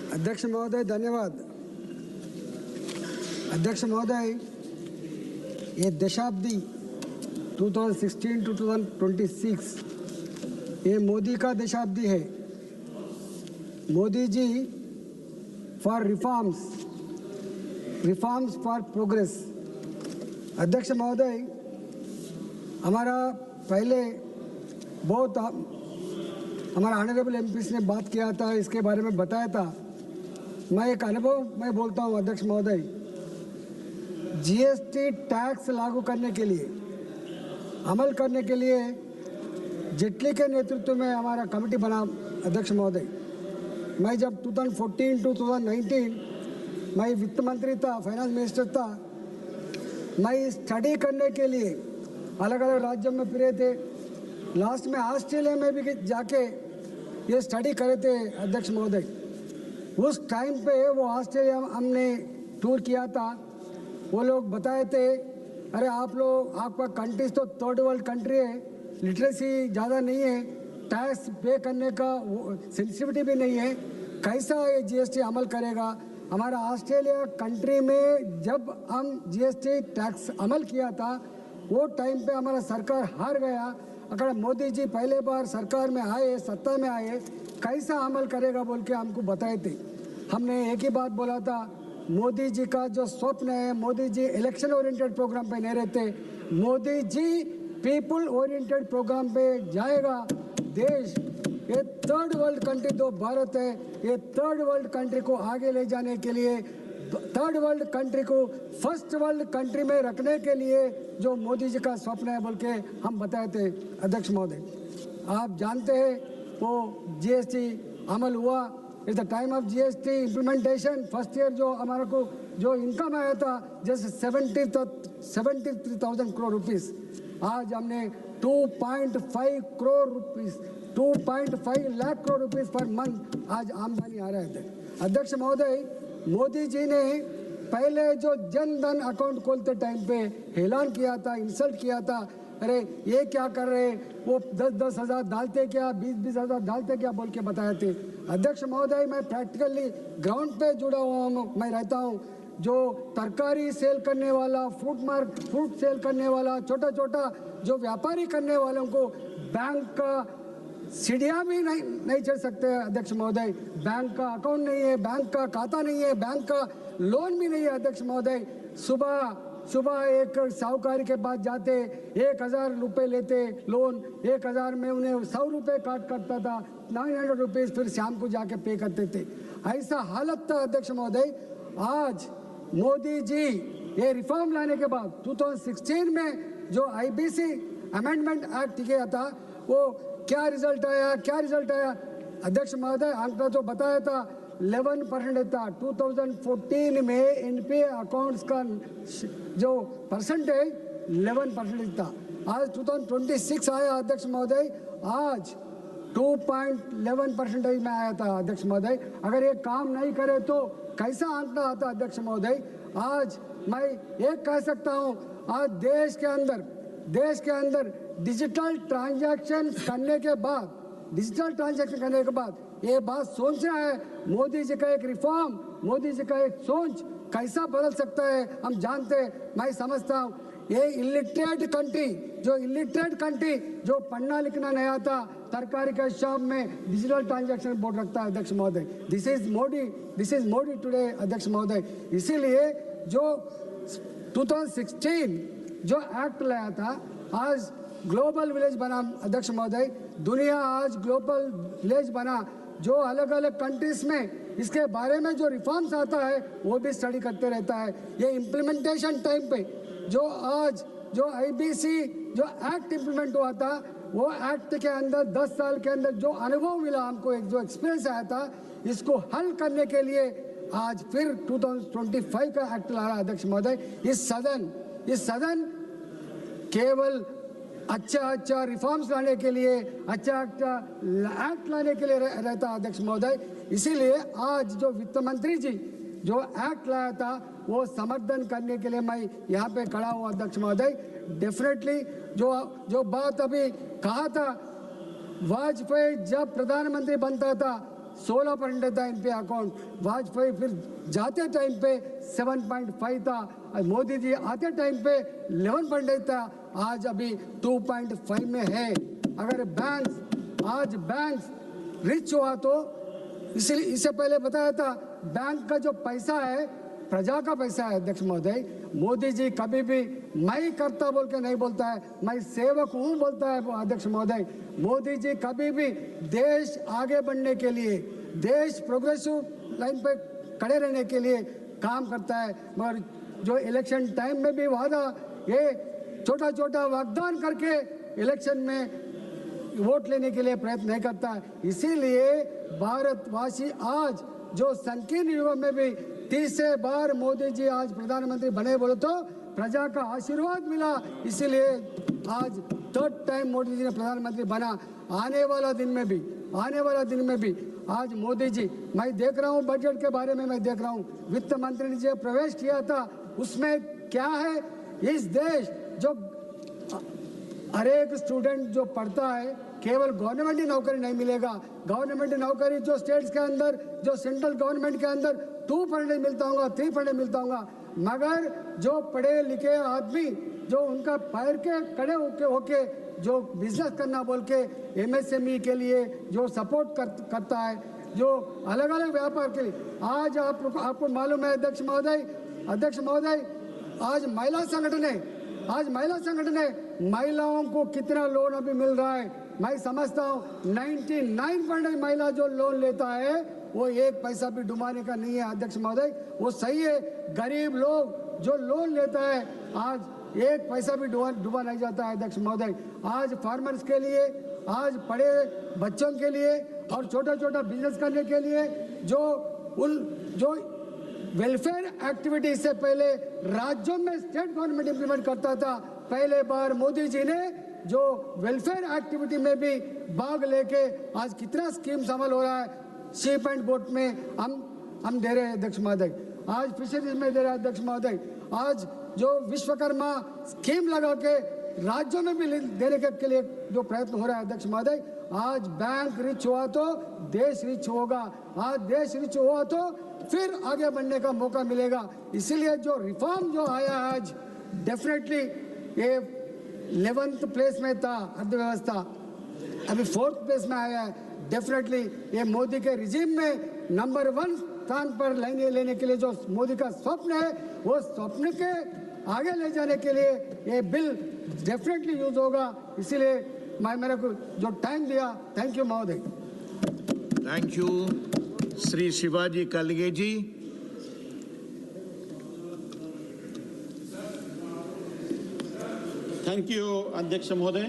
अध्यक्ष महोदय धन्यवाद। अध्यक्ष महोदय, ये दशाब्दी 2016 टू 2026 ये मोदी का दशाब्दी है। Modi ji for reforms for progress. अध्यक्ष महोदय, हमारा पहले बहुत हमारा ऑनरेबल एमपीस ने बात किया था, इसके बारे में बताया था। मैं एक अनुभव मैं बोलता हूँ अध्यक्ष महोदय, जीएसटी टैक्स लागू करने के लिए, अमल करने के लिए जेटली के नेतृत्व में हमारा कमेटी बना। अध्यक्ष महोदय, मैं जब 2014 टू 2019 मैं वित्त मंत्री था, फाइनेंस मिनिस्टर था। मैं स्टडी करने के लिए अलग अलग राज्यों में फिरे थे। लास्ट में ऑस्ट्रेलिया में भी जाके ये स्टडी करे थे। अध्यक्ष महोदय, उस टाइम पे वो ऑस्ट्रेलिया हमने टूर किया था। वो लोग बताए थे, अरे आप लोग, आपका कंट्रीज तो थर्ड वर्ल्ड कंट्री है, लिटरेसी ज़्यादा नहीं है, टैक्स पे करने का सेंसिटिविटी भी नहीं है, कैसा ये जीएसटी अमल करेगा। हमारा ऑस्ट्रेलिया कंट्री में जब हम जीएसटी टैक्स अमल किया था, वो टाइम पे हमारा सरकार हार गया। अगर मोदी जी पहले बार सरकार में आए, सत्ता में आए, कैसा अमल करेगा बोल के हमको बताए थे। हमने एक ही बात बोला था, मोदी जी का जो स्वप्न है, Modi ji election oriented program पे नहीं रहते, Modi ji people oriented program पे जाएगा। देश, ये थर्ड वर्ल्ड कंट्री तो भारत है, ये थर्ड वर्ल्ड कंट्री को आगे ले जाने के लिए, थर्ड वर्ल्ड कंट्री को फर्स्ट वर्ल्ड कंट्री में रखने के लिए जो मोदी जी का स्वप्न है बोल के हम बताए थे। अध्यक्ष महोदय, आप जानते हैं वो जीएसटी अमल हुआ। इस the time of GST implementation first year जो हमारे को जो इनकम आया था जैसे 73,000 करोड़ रुपीस, आज हमने 2.5 crore rupees, 2.5 lakh crore rupees per month आज आमदनी आ रहा है। अध्यक्ष महोदय, मोदी जी ने पहले जो जन धन अकाउंट खोलते टाइम पे ऐलान किया था, इंसल्ट किया था, अरे ये क्या कर रहे, वो 10-10 हज़ार डालते क्या, 20-20 हज़ार डालते क्या बोल के बताए थे। अध्यक्ष महोदय, मैं प्रैक्टिकली ग्राउंड पे जुड़ा हुआ हूँ, मैं रहता हूँ। जो तरकारी सेल करने वाला, फ्रूट सेल करने वाला, छोटा छोटा जो व्यापारी करने वालों को बैंक का सीढ़ियाँ भी नहीं चढ़ सकते। अध्यक्ष महोदय, बैंक का अकाउंट नहीं है, बैंक का खाता नहीं है, बैंक का लोन भी नहीं है। अध्यक्ष महोदय, सुबह एक साहूकारी के पास जाते, 1,000 रुपये लेते लोन, 1,000 में उन्हें 100 रुपये काट करता था, 900 रुपीज़ फिर शाम को जाके पे करते थे। ऐसा हालत था। अध्यक्ष महोदय, आज मोदी जी ये रिफॉर्म लाने के बाद 2016 में जो आईबीसी अमेंडमेंट एक्ट किया था, वो क्या रिजल्ट आया। अध्यक्ष महोदय, आंकड़ा जो बताया था 11% था। 2014 में एनपीए अकाउंट्स का जो परसेंटेज 11% था। आज 2026 आया अध्यक्ष महोदय, आज 2.11% में आया था। अध्यक्ष महोदय, अगर ये काम नहीं करे तो कैसा आंकड़ा आता। अध्यक्ष महोदय, आज मैं एक कह सकता हूँ, आज देश के अंदर डिजिटल ट्रांजैक्शन करने के बाद ये बात सोचना है, मोदी जी का एक रिफॉर्म, मोदी जी का एक सोच कैसा बदल सकता है हम जानते हैं। मैं समझता हूँ ये इलिटरेट कंट्री जो पढ़ना लिखना नहीं आता, तरकारी के शॉप में डिजिटल ट्रांजैक्शन बोर्ड रखता है। अध्यक्ष महोदय, दिस इज मोदी टुडे। अध्यक्ष महोदय, इसीलिए जो 2016 जो एक्ट लाया था, आज ग्लोबल विलेज बना। अध्यक्ष महोदय, दुनिया आज ग्लोबल विलेज बना। जो अलग अलग कंट्रीज में इसके बारे में जो रिफॉर्म्स आता है वो भी स्टडी करते रहता है। ये इम्प्लीमेंटेशन टाइम पे जो आईबीसी जो एक्ट इम्प्लीमेंट हुआ था, वो एक्ट के अंदर 10 साल के अंदर जो अनुभव मिला हमको, एक जो एक्सपीरियंस आया था, इसको हल करने के लिए आज फिर 2025 का एक्ट ला रहा है। अध्यक्ष महोदय, इस सदन केवल अच्छा रिफॉर्म्स लाने के लिए, अच्छा एक्ट लाने के लिए रहता है। अध्यक्ष महोदय, इसीलिए आज जो वित्त मंत्री जी जो एक्ट लाया था वो समर्थन करने के लिए मैं यहाँ पे खड़ा हूँ। अध्यक्ष महोदय, डेफिनेटली जो बात अभी कहा था, वाजपेयी जब प्रधानमंत्री बनता था 16% था इन पे अकाउंट, वाजपेयी फिर जाते टाइम पे 7.5 था, मोदी जी आते टाइम पे 11% था, आज अभी 2.5 में है। अगर आज बैंक्स रिच हुआ तो इसलिए इससे पहले बताया था बैंक का जो पैसा है प्रजा का पैसा है। अध्यक्ष महोदय, मोदी जी कभी भी मैं करता बोल के नहीं बोलता है, मैं सेवक हूं बोलता है। अध्यक्ष महोदय, मोदी जी कभी भी देश आगे बढ़ने के लिए, देश प्रोग्रेसिव लाइन पे खड़े रहने के लिए काम करता है, मगर जो इलेक्शन टाइम में भी वादा, ये छोटा छोटा वाग्दान करके इलेक्शन में वोट लेने के लिए प्रयत्न नहीं करता है। इसीलिए भारतवासी आज जो संकीर्ण युग में भी तीसरे बार मोदी जी आज प्रधानमंत्री बने, बोले तो प्रजा का आशीर्वाद मिला, इसीलिए आज 3rd टाइम मोदी जी ने प्रधानमंत्री बना। आने वाला दिन में भी आज मोदी जी, मैं देख रहा हूँ बजट के बारे में, मैं देख रहा हूँ वित्त मंत्री ने जो प्रवेश किया था उसमें क्या है, इस देश जो हर एक स्टूडेंट जो पढ़ता है केवल गवर्नमेंट ही नौकरी नहीं मिलेगा, गवर्नमेंट नौकरी जो स्टेट्स के अंदर, जो सेंट्रल गवर्नमेंट के अंदर 2% मिलता होगा, 3% मिलता होगा, मगर जो पढ़े लिखे आदमी जो उनका पैर के खड़े होके जो बिजनेस करना बोल के MSME के लिए जो सपोर्ट करता है, जो अलग अलग व्यापार के लिए, आज आपको मालूम है अध्यक्ष महोदय, आज महिला संगठन है, महिलाओं को कितना लोन अभी मिल रहा है, मैं समझता हूँ 99% महिला जो लोन लेता है वो 1 पैसा भी डुबाने का नहीं है। अध्यक्ष महोदय, वो सही है, गरीब लोग जो लोन लेता है आज 1 पैसा भी डुबा नहीं जाता है। अध्यक्ष महोदय, आज फार्मर्स के लिए, आज पढ़े बच्चों के लिए और छोटा बिजनेस करने के लिए जो वेलफेयर एक्टिविटी से पहले राज्यों में स्टेट गवर्नमेंट इंप्लीमेंट करता था, पहले बार मोदी जी ने जो वेलफेयर एक्टिविटी में भी भाग लेके आज कितना स्कीम्स अमल हो रहा है। शिप एंड बोट में हम दे रहे हैं अध्यक्ष महोदय, आज फिशरीज में दे रहे हैं अध्यक्ष महोदय, आज जो विश्वकर्मा स्कीम लगा के राज्यों में भी देने के लिए जो प्रयत्न हो रहा है अध्यक्ष महोदय। आज बैंक रिच हुआ तो देश रिच होगा, आज देश रिच हुआ तो फिर आगे बढ़ने का मौका मिलेगा। इसीलिए जो रिफॉर्म जो आया आज, डेफिनेटली ये 11th प्लेस में था अर्थव्यवस्था, अभी 4th प्लेस में आया है। डेफिनेटली ये मोदी के रिजीम में नंबर 1 स्थान पर लेने के लिए जो मोदी का स्वप्न है, वो स्वप्न के आगे ले जाने के लिए ये बिल डेफिनेटली यूज होगा। इसीलिए मेरे को जो टाइम दिया, थैंक यू महोदय। Thank you Shri Shivaji Kalige ji. Thank you अध्यक्ष महोदय।